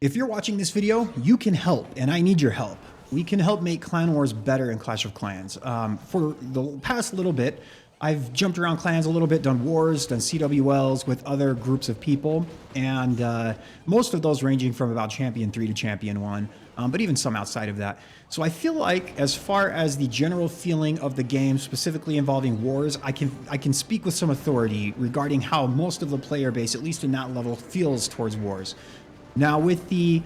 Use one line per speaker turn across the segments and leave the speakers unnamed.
If you're watching this video, you can help, and I need your help. We can help make Clan Wars better in Clash of Clans. For the past little bit, I've jumped around clans a little bit, done wars, done CWLs with other groups of people, and most of those ranging from about Champion 3 to Champion 1, but even some outside of that. So I feel like as far as the general feeling of the game, specifically involving wars, I can speak with some authority regarding how most of the player base, at least in that level, feels towards wars. Now, with the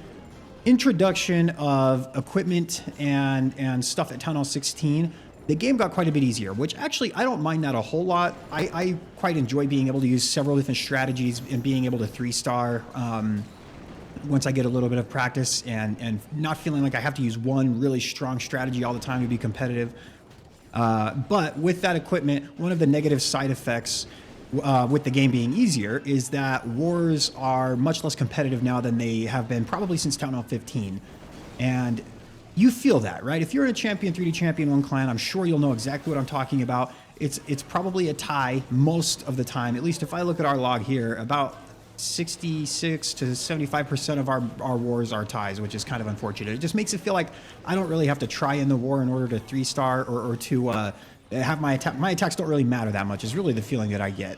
introduction of equipment and stuff at Town Hall 16, the game got quite a bit easier, which actually I don't mind that a whole lot. I quite enjoy being able to use several different strategies and being able to 3-star once I get a little bit of practice and not feeling like I have to use one really strong strategy all the time to be competitive. But with that equipment, one of the negative side effects with the game being easier is that wars are much less competitive now than they have been probably since Town Hall 15. And you feel that, right? If you're in a Champion 3 to Champion 1 clan, I'm sure you'll know exactly what I'm talking about. It's probably a tie most of the time. At least if I look at our log here, about 66 to 75% of our wars are ties, which is kind of unfortunate. It just makes it feel like I don't really have to try in the war in order to 3-star or to have my attack. My attacks don't really matter that much, is really the feeling that I get.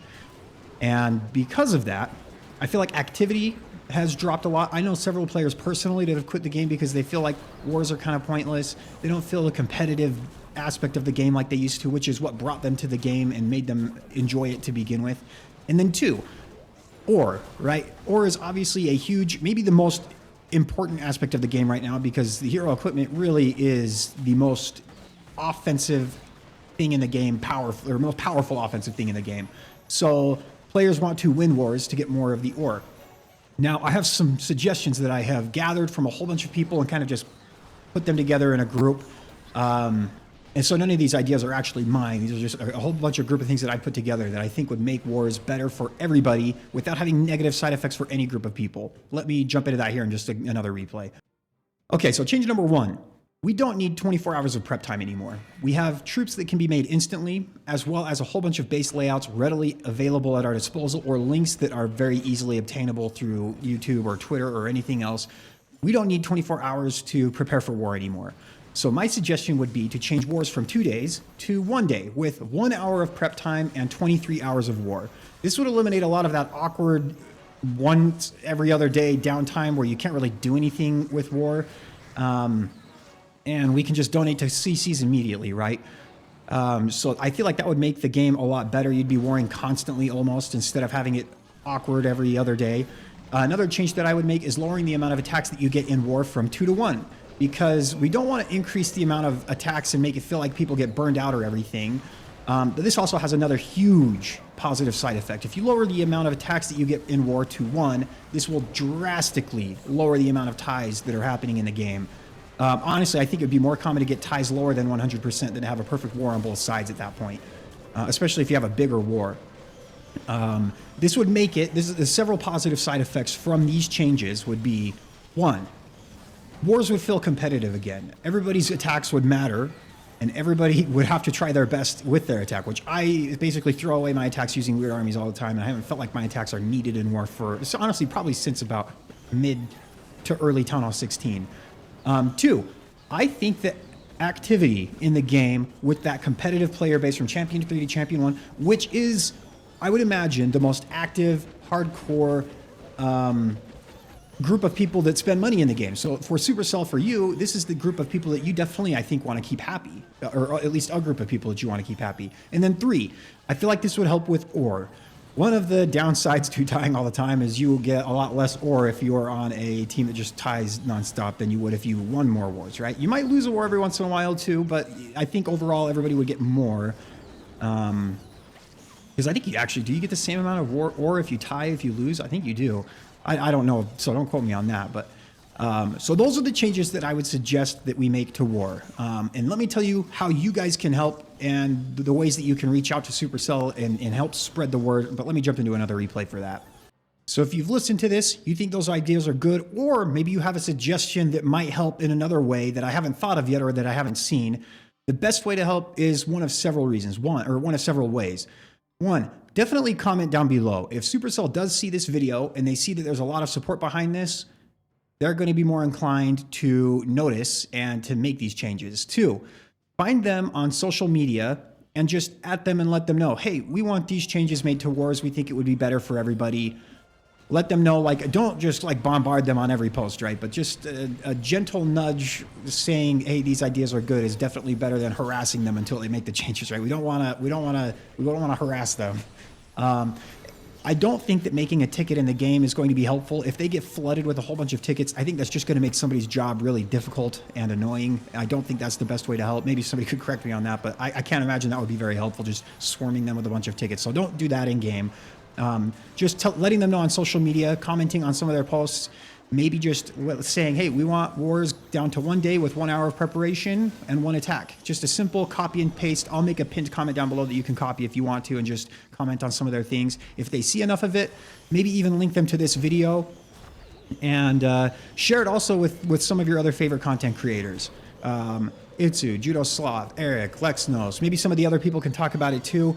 And because of that, I feel like activity has dropped a lot. I know several players personally that have quit the game because they feel like wars are kind of pointless. They don't feel the competitive aspect of the game like they used to, which is what brought them to the game and made them enjoy it to begin with. And then two, ore, right? Ore is obviously a huge, maybe the most important aspect of the game right now, because the hero equipment really is the most offensive thing in the game, most powerful offensive thing in the game. So players want to win wars to get more of the ore. Now, I have some suggestions that I have gathered from a whole bunch of people and kind of just put them together in a group. And so none of these ideas are actually mine. These are just a whole bunch of group of things that I put together that I think would make wars better for everybody without having negative side effects for any group of people. Let me jump into that here in just another replay. Okay, so change number 1. We don't need 24 hours of prep time anymore. We have troops that can be made instantly, as well as a whole bunch of base layouts readily available at our disposal, or links that are very easily obtainable through YouTube or Twitter or anything else. We don't need 24 hours to prepare for war anymore. So my suggestion would be to change wars from 2 days to 1 day with 1 hour of prep time and 23 hours of war. This would eliminate a lot of that awkward once every other day downtime where you can't really do anything with war. And we can just donate to CCs immediately, right? So I feel like that would make the game a lot better. You'd be warring constantly almost instead of having it awkward every other day. Another change that I would make is lowering the amount of attacks that you get in war from 2 to 1, because we don't want to increase the amount of attacks and make it feel like people get burned out or everything. But this also has another huge positive side effect. If you lower the amount of attacks that you get in war to 1, this will drastically lower the amount of ties that are happening in the game. Honestly, I think it would be more common to get ties lower than 100% than to have a perfect war on both sides at that point, especially if you have a bigger war. This would make it, there's several positive side effects from these changes would be, 1, wars would feel competitive again. Everybody's attacks would matter, and everybody would have to try their best with their attack, which I basically throw away my attacks using weird armies all the time, and I haven't felt like my attacks are needed in war for, honestly, probably since about mid to early Town Hall 16. 2, I think that activity in the game with that competitive player base from Champion 3 to Champion 1, which is, I would imagine, the most active, hardcore group of people that spend money in the game. So for Supercell, for you, this is the group of people that you definitely, I think, want to keep happy, or at least a group of people that you want to keep happy. And then 3, I feel like this would help with ore. One of the downsides to tying all the time is you will get a lot less ore if you're on a team that just ties nonstop than you would if you won more wars, right? You might lose a war every once in a while too, but I think overall everybody would get more. Because I think you actually, do you get the same amount of war ore if you tie, if you lose? I think you do. I don't know, so don't quote me on that, but so those are the changes that I would suggest that we make to war. And let me tell you how you guys can help and the ways that you can reach out to Supercell and help spread the word. But let me jump into another replay for that. So if you've listened to this, you think those ideas are good, or maybe you have a suggestion that might help in another way that I haven't thought of yet or that I haven't seen, the best way to help is one of several reasons. One of several ways. 1, definitely comment down below. If Supercell does see this video and they see that there's a lot of support behind this, they're going to be more inclined to notice and to make these changes. 2, find them on social media and just at them and let them know, hey, we want these changes made to wars. We think it would be better for everybody. Let them know, like, don't just like bombard them on every post, right? But just a gentle nudge saying, hey, these ideas are good is definitely better than harassing them until they make the changes, right? We don't want to harass them. I don't think that making a ticket in the game is going to be helpful. If they get flooded with a whole bunch of tickets, I think that's just going to make somebody's job really difficult and annoying. I don't think that's the best way to help. Maybe somebody could correct me on that, but I can't imagine that would be very helpful, just swarming them with a bunch of tickets. So don't do that in game. Just letting them know on social media, commenting on some of their posts, maybe just saying, hey, we want wars down to 1 day with 1 hour of preparation and 1 attack. Just a simple copy and paste. I'll make a pinned comment down below that you can copy if you want to and just comment on some of their things. If they see enough of it, maybe even link them to this video and share it also with some of your other favorite content creators. 𝗪𝗓𝗗𝗘𝗢𝗪, 𝗪𝗓𝗪, Eric, Lexnos, maybe some of the other people can talk about it too.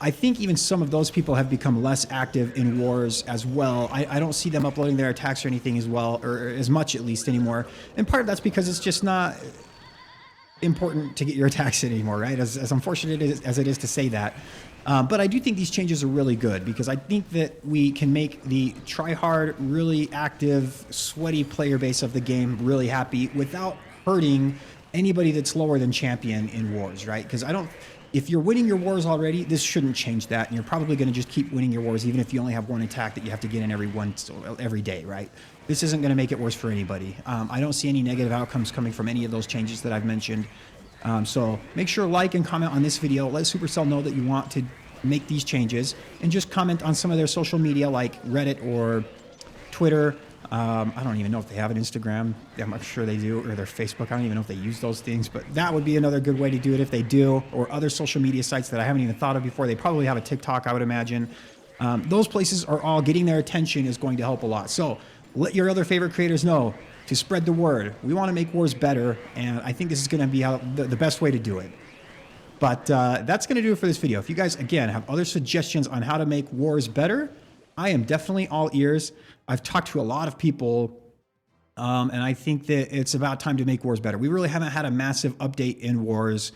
I think even some of those people have become less active in wars as well. I don't see them uploading their attacks or anything as well, or as much at least anymore. And part of that's because it's just not important to get your attacks in anymore, right? As unfortunate as it is to say that. But I do think these changes are really good because I think that we can make the try-hard, really active, sweaty player base of the game really happy without hurting anybody that's lower than champion in wars, right? Because if you're winning your wars already, this shouldn't change that. And you're probably going to just keep winning your wars, even if you only have 1 attack that you have to get in every day, right? This isn't going to make it worse for anybody. I don't see any negative outcomes coming from any of those changes that I've mentioned. So make sure to like and comment on this video. Let Supercell know that you want to make these changes, and just comment on some of their social media like Reddit or Twitter. I don't even know if they have an Instagram. I'm sure they do, or their Facebook. I don't even know if they use those things, but that would be another good way to do it if they do, or other social media sites that I haven't even thought of before. They probably have a TikTok, I would imagine. Those places are all getting their attention is going to help a lot. So let your other favorite creators know to spread the word. We want to make wars better, and I think this is going to be the best way to do it. But that's going to do it for this video. If you guys, again, have other suggestions on how to make wars better, I am definitely all ears. I've talked to a lot of people, and I think that it's about time to make wars better. We really haven't had a massive update in wars.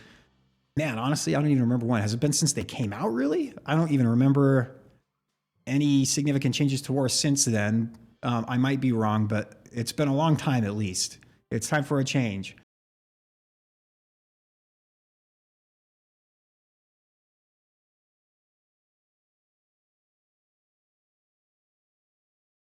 Man, honestly, I don't even remember when. Has it been since they came out, really? I don't even remember any significant changes to wars since then. I might be wrong, but it's been a long time at least. It's time for a change.